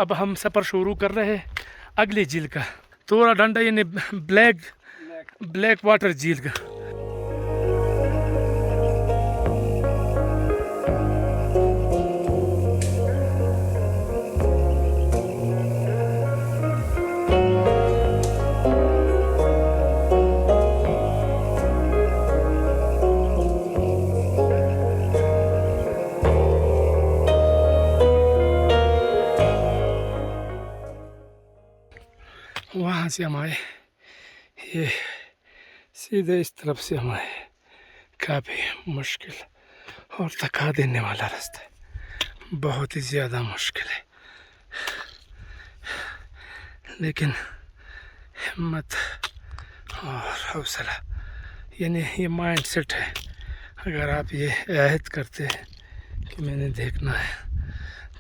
अब हम सफ़र शुरू कर रहे हैं अगली झील का, तोरा डंडा यानी ब्लैक वाटर झील का। वहाँ से हम आए, ये सीधे इस तरफ से हम आए। काफ़ी मुश्किल और थका देने वाला रास्ता है, बहुत ही ज़्यादा मुश्किल है, लेकिन हिम्मत और हौसला यानी ये माइंड सेट है। अगर आप ये अहद करते हैं कि मैंने देखना है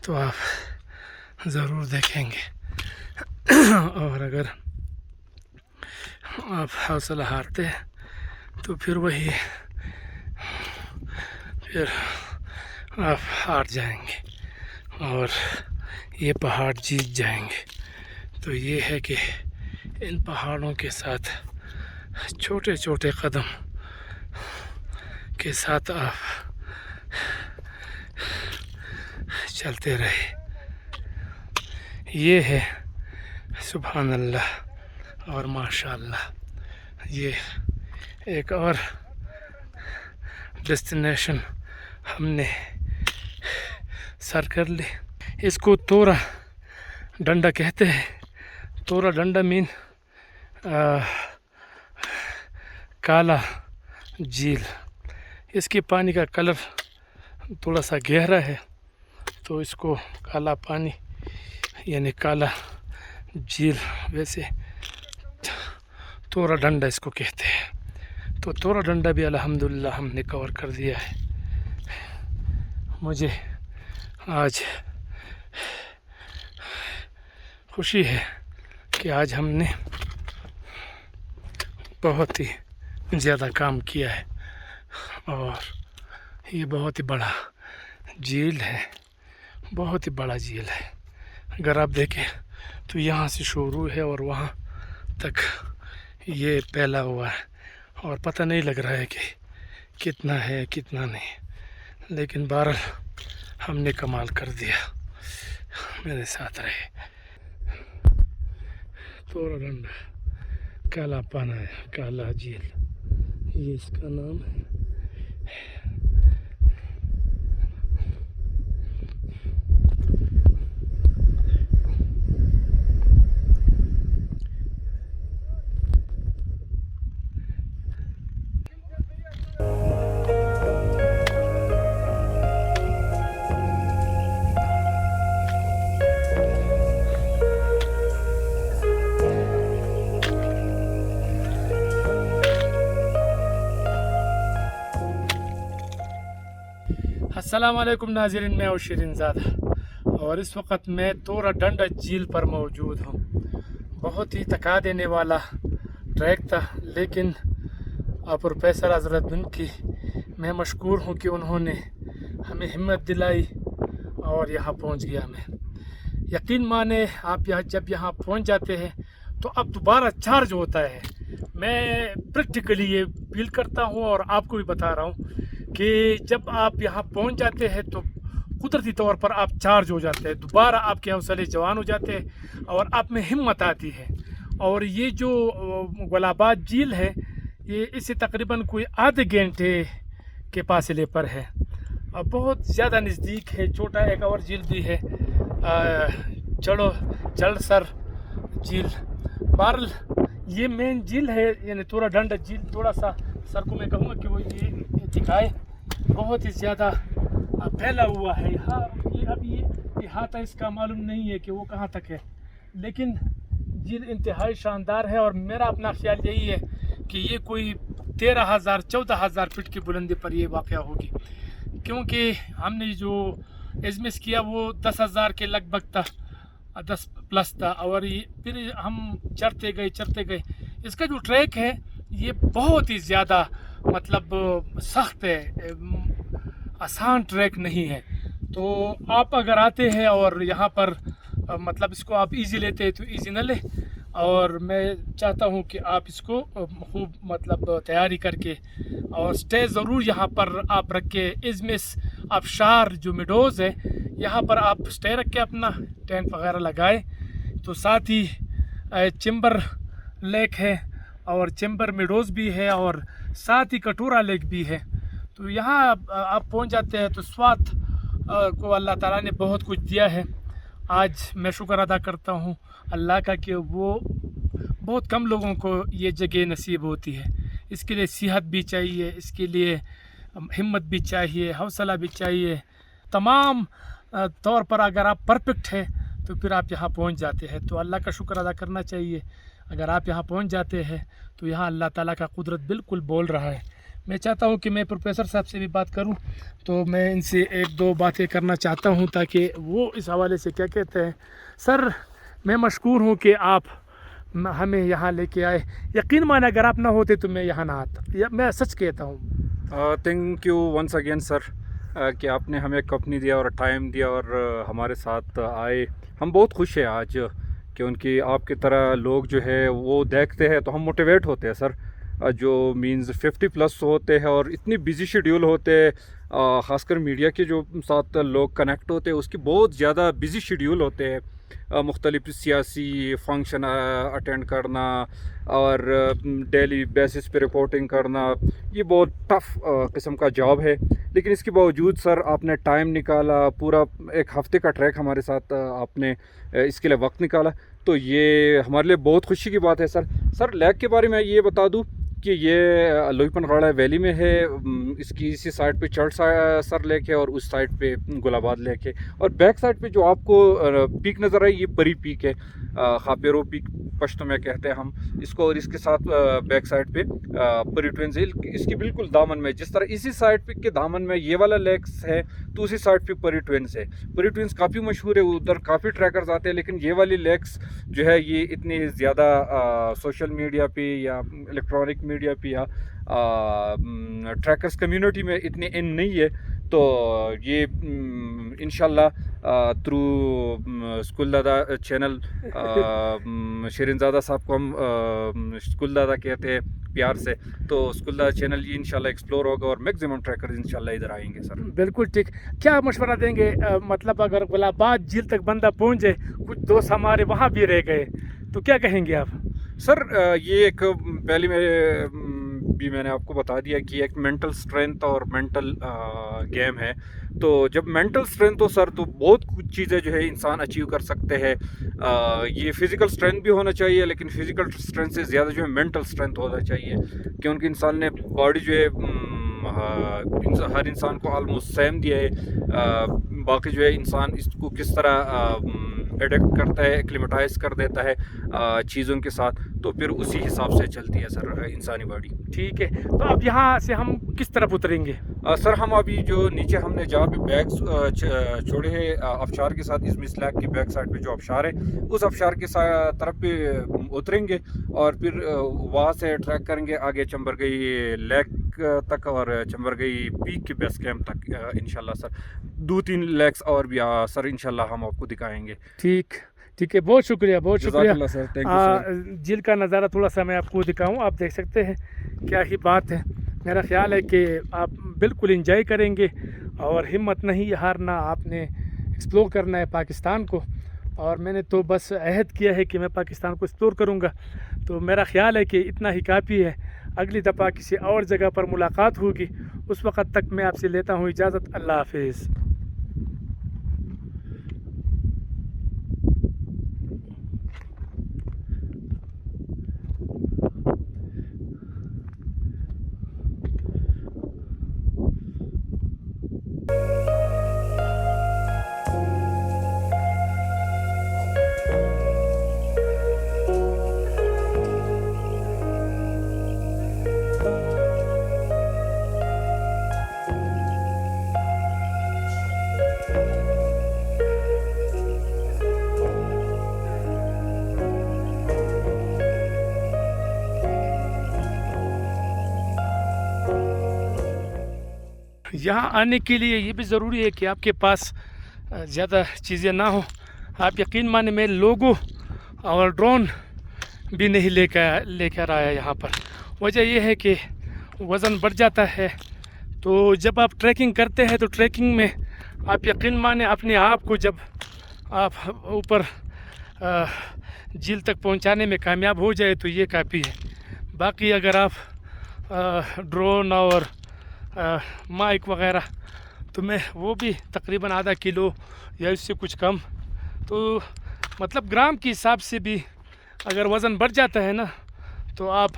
तो आप ज़रूर देखेंगे, और अगर आप हौसला हारते हैं तो फिर आप हार जाएंगे और ये पहाड़ जीत जाएंगे। तो ये है कि इन पहाड़ों के साथ छोटे छोटे कदम के साथ आप चलते रहे। ये है सुभान अल्लाह और माशाअल्लाह। ये एक और डेस्टिनेशन हमने सर कर ली। इसको तोरा डंडा कहते हैं। तोरा डंडा मीन काला झील। इसके पानी का कलर थोड़ा सा गहरा है, तो इसको काला पानी यानी काला झील, वैसे तोरा डंडा इसको कहते हैं। तो तोरा डंडा भी अल्हम्दुलिल्लाह हमने कवर कर दिया है। मुझे आज खुशी है कि आज हमने बहुत ही ज़्यादा काम किया है, और ये बहुत ही बड़ा झील है, बहुत ही बड़ा झील है। अगर आप देखें तो यहाँ से शुरू है और वहाँ तक ये फैला हुआ है, और पता नहीं लग रहा है कि कितना है कितना नहीं, लेकिन बहरहाल हमने कमाल कर दिया। मेरे साथ रहे। तोरा डंडा काला पाना है, काला झील ये इसका नाम है। अस्सलाम वालेकुम नाज़रीन, मैं हूँ शेरिन ज़ादा और इस वक्त मैं तोरा डंडा झील पर मौजूद हूँ। बहुत ही थका देने वाला ट्रैक था, लेकिन प्रोफेसर अज़रुद्दीन की मैं मशकूर हूँ कि उन्होंने हमें हिम्मत दिलाई और यहाँ पहुँच गया मैं। यकीन माने आप जब यहाँ पहुँच जाते हैं तो अब दोबारा चार्ज होता है। मैं प्रैक्टिकली ये फील करता हूँ और आपको भी बता रहा हूँ कि जब आप यहाँ पहुँच जाते हैं तो कुदरती तौर पर आप चार्ज हो जाते हैं, दोबारा आपके हौसले जवान हो जाते हैं और आप में हिम्मत आती है। और ये जो गुलाबाद झील है, ये इससे तकरीबन कोई आधे घंटे के फासले पर है और बहुत ज़्यादा नज़दीक है। छोटा एक और झील भी है, जड़सर झील। बहरहाल ये मेन झील है यानी तोरा डंडा झील। थोड़ा सा सर को मैं कहूँगा कि वो ये दिखाए, बहुत ही ज़्यादा फैला हुआ है यहाँ। ये अब ये इहाता इसका मालूम नहीं है कि वो कहाँ तक है, लेकिन झील इंतहाई शानदार है। और मेरा अपना ख्याल यही है कि ये कोई 13,000-14,000 फीट की बुलंदी पर ये वाक़या होगी, क्योंकि हमने जो एजमिस किया वो 10,000 के लगभग था, 10 प्लस था। और ये फिर हम चढ़ते गए। इसका जो ट्रैक है ये बहुत ही ज़्यादा मतलब सख्त है, आसान ट्रैक नहीं है। तो आप अगर आते हैं और यहाँ पर मतलब इसको आप इजी लेते हैं तो इजी न ले, और मैं चाहता हूँ कि आप इसको खूब मतलब तैयारी करके और स्टे ज़रूर यहाँ पर आप रख के इज़मिस आबशार जो मिडोज़ है यहाँ पर आप स्टे रख के अपना टेंट वगैरह लगाए। तो साथ ही चैम्बर लेक है और चैम्बर मिडोज़ भी है और साथ ही कटोरा लेक भी है। तो यहाँ आप पहुँच जाते हैं तो स्वात को अल्लाह ताला ने बहुत कुछ दिया है। आज मैं शुक्र अदा करता हूँ अल्लाह का कि वो बहुत कम लोगों को ये जगह नसीब होती है। इसके लिए सेहत भी चाहिए, इसके लिए हिम्मत भी चाहिए, हौसला भी चाहिए। तमाम तौर पर अगर आप परफेक्ट है तो फिर आप यहाँ पहुँच जाते हैं, तो अल्लाह का शुक्र अदा करना चाहिए। अगर आप यहाँ पहुँच जाते हैं तो यहाँ अल्लाह ताला का कुदरत बिल्कुल बोल रहा है। मैं चाहता हूँ कि मैं प्रोफेसर साहब से भी बात करूँ, तो मैं इनसे एक दो बातें करना चाहता हूँ ताकि वो इस हवाले से क्या कहते हैं। सर, मैं मशकूर हूँ कि आप हमें यहाँ लेके आए। यकीन माने अगर आप ना होते तो मैं यहाँ ना आता, मैं सच कहता हूँ। Thank you once again sir कि आपने हमें कंपनी दिया और टाइम दिया और हमारे साथ आए। हम बहुत खुश हैं आज कि उनकी आपकी तरह लोग जो है वो देखते हैं तो हम मोटिवेट होते हैं सर। जो मींस 50+ होते हैं और इतनी बिजी शेड्यूल होते हैं, ख़ासकर मीडिया के जो साथ लोग कनेक्ट होते हैं उसकी बहुत ज़्यादा बिजी शेड्यूल होते हैं। मुख्तलिफ सियासी फंक्शन अटेंड करना और डेली बेसिस पे रिपोर्टिंग करना, ये बहुत टफ़ किस्म का जॉब है। लेकिन इसके बावजूद सर आपने टाइम निकाला, पूरा एक हफ़्ते का ट्रैक हमारे साथ आपने इसके लिए वक्त निकाला, तो ये हमारे लिए बहुत खुशी की बात है सर। सर, लेक के बारे में ये बता दूं कि ये लोईपनगढ़ा वैली में है। इसकी इसी साइड पे चढ़ सर लेक है और उस साइड पे गुलाबाद लेक है, और बैक साइड पे जो आपको पीक नज़र आई ये परी पीक है, खापेरो पीक पश्तो में कहते हैं हम इसको। और इसके साथ बैक साइड पे परी ट्विंस है, इसकी बिल्कुल दामन में। जिस तरह इसी साइड पे के दामन में ये वाला लेक्स है तो उसी साइड पे परी ट्विंस है। परी ट्विंस काफ़ी मशहूर है, उधर काफ़ी ट्रैकर्स आते हैं, लेकिन ये वाली लेक्स जो है ये इतनी ज़्यादा सोशल मीडिया पे या इलेक्ट्रॉनिक मीडिया पे या ट्रैकर्स कम्युनिटी में इतने इन नहीं है। तो ये इंशाल्लाह थ्रू स्कूल दादा चैनल शेरिन ज़ादा साहब को हम स्कूल दादा कहते हैं प्यार से, तो स्कूल दादा चैनल ये इंशाल्लाह एक्सप्लोर होगा और मैक्सिमम ट्रैकर्स इंशाल्लाह इधर आएंगे सर। बिल्कुल ठीक। क्या मशवरा देंगे, मतलब अगर गुलाबाद झील तक बंदा पहुँचे, कुछ दोस्त हमारे वहाँ भी रह गए, तो क्या कहेंगे आप? सर, ये एक पहले मैंने आपको बता दिया कि एक मेंटल स्ट्रेंथ और मेंटल गेम है। तो जब मेंटल स्ट्रेंथ हो सर तो बहुत कुछ चीज़ें जो है इंसान अचीव कर सकते हैं। ये फिज़िकल स्ट्रेंथ भी होना चाहिए, लेकिन फिज़िकल स्ट्रेंथ से ज़्यादा जो है मेंटल स्ट्रेंथ होना चाहिए, क्योंकि इंसान ने बॉडी जो है हर इंसान को ऑलमोस्ट सेम दिया है। बाकी जो है इंसान इसको किस तरह एडेप्ट करता है, एक्लिमेटाइज कर देता है चीज़ों के साथ, तो फिर उसी हिसाब से चलती है सर इंसानी बॉडी। ठीक है, तो अब यहाँ से हम किस तरफ उतरेंगे? सर, हम अभी जो नीचे हमने जहाँ पे बैग्स छोड़े हैं अबशार के साथ, इस लेक की बैक साइड पे जो अबशार है उस अबशार के तरफ पे उतरेंगे और फिर वहाँ से ट्रैक करेंगे आगे चंबरगई लेक तक और चंबरगई पीक के बेस कैंप तक इंशाल्लाह सर। 2-3 लेक्स और भी सर इंशाल्लाह हम आपको दिखाएंगे। ठीक है, बहुत शुक्रिया, बहुत शुक्रिया सर, थैंक यू सर। झील का नज़ारा थोड़ा सा मैं आपको दिखाऊं, आप देख सकते हैं क्या ही बात है। मेरा ख्याल है कि आप बिल्कुल एंजॉय करेंगे और हिम्मत नहीं हारना, आपने एक्सप्लोर करना है पाकिस्तान को। और मैंने तो बस अहद किया है कि मैं पाकिस्तान को एक्सप्लोर करूँगा, तो मेरा ख्याल है कि इतना ही काफ़ी है। अगली दफ़ा किसी और जगह पर मुलाकात होगी, उस वक़्त तक मैं आपसे लेता हूँ इजाज़त। अल्लाह हाफिज़। यहाँ आने के लिए ये भी ज़रूरी है कि आपके पास ज़्यादा चीज़ें ना हो, آپ یقین مانے میں لوگوں اور ڈرون بھی نہیں لے کر آیا یہاں پر. وجہ یہ ہے کہ وزن بڑھ جاتا ہے. تو جب آپ ٹریکنگ کرتے ہیں تو ٹریکنگ میں آپ یقین مانے اپنے آپ کو جب آپ اوپر جھیل تک پہنچانے میں کامیاب ہو جائے تو یہ کافی ہے. باقی اگر آپ ڈرون اور مائک وغیرہ تو میں وہ بھی تقریباً آدھا کلو یا اس سے کچھ کم, تو مطلب گرام کے حساب سے بھی اگر وزن بڑھ جاتا ہے نا تو آپ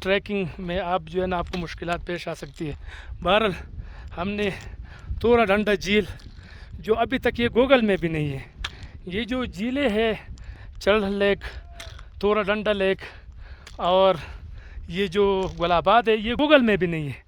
ٹریکنگ میں آپ جو ہے نا آپ کو مشکلات پیش آ سکتی ہے. بہرحال ہم نے تورا ڈنڈا جھیل جو ابھی تک یہ گوگل میں بھی نہیں ہے, یہ جو جھیلیں ہے چڑھ لیک, تورا ڈنڈا لیک اور یہ جو گلاباد ہے یہ گوگل میں بھی نہیں ہے.